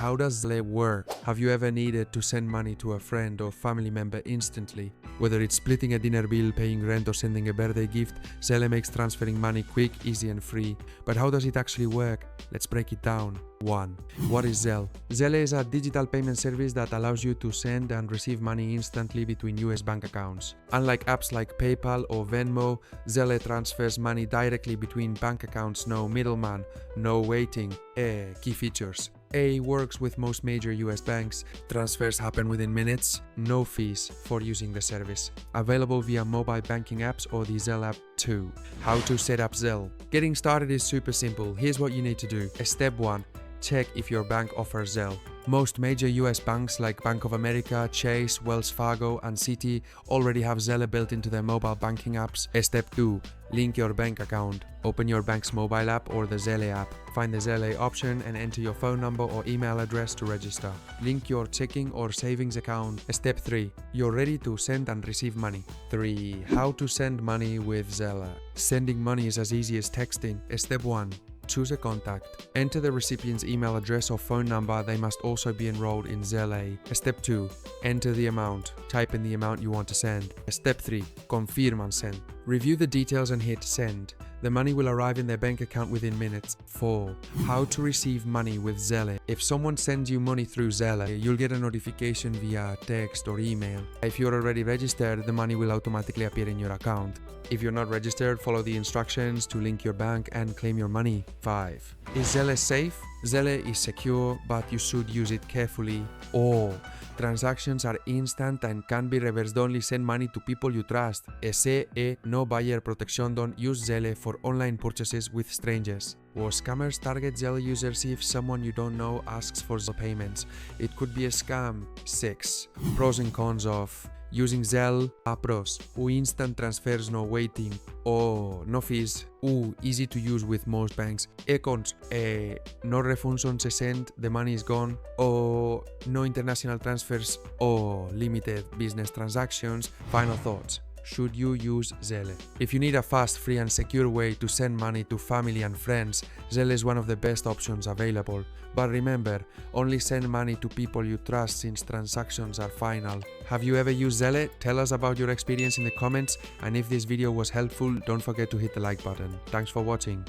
How does Zelle work? Have you ever needed to send money to a friend or family member instantly? Whether it's splitting a dinner bill, paying rent, or sending a birthday gift, Zelle makes transferring money quick, easy, and free. But how does it actually work? Let's break it down. 1. What is Zelle? Zelle is a digital payment service that allows you to send and receive money instantly between US bank accounts. Unlike apps like PayPal or Venmo, Zelle transfers money directly between bank accounts, no middleman, no waiting. Key features. A. Works with most major US banks. Transfers happen within minutes. No fees for using the service. Available via mobile banking apps or the Zelle app. 2. How to set up Zelle. Getting started is super simple. Here's what you need to do. Step 1. Check if your bank offers Zelle. Most major US banks like Bank of America, Chase, Wells Fargo, and Citi already have Zelle built into their mobile banking apps. Step 2. Link your bank account. Open your bank's mobile app or the Zelle app. Find the Zelle option and enter your phone number or email address to register. Link your checking or savings account. Step 3. You're ready to send and receive money. 3. How to send money with Zelle. Sending money is as easy as texting. Step 1. Choose a contact. Enter the recipient's email address or phone number. They must also be enrolled in Zelle. Step 2. Enter the amount. Type in the amount you want to send. Step 3. Confirm and send. Review the details and hit send. The money will arrive in their bank account within minutes. 4. How to receive money with Zelle. If someone sends you money through Zelle, you'll get a notification via text or email. If you're already registered, the money will automatically appear in your account. If you're not registered, follow the instructions to link your bank and claim your money. 5. Is Zelle safe? Zelle is secure, but you should use it carefully. Transactions are instant and can be reversed. Only send money to people you trust. No buyer protection. Don't use Zelle for online purchases with strangers. Scammers target Zelle users if someone you don't know asks for Zelle payments. It could be a scam. 6. Pros and cons of using Zelle. Pros. Instant transfers, no waiting. No fees. Easy to use with most banks. Cons. No refunds on se sent, the money is gone. No international transfers or limited business transactions. Final thoughts. Should you use Zelle? If you need a fast, free, and secure way to send money to family and friends, Zelle is one of the best options available. But remember, only send money to people you trust since transactions are final. Have you ever used Zelle? Tell us about your experience in the comments, and if this video was helpful, don't forget to hit the like button. Thanks for watching.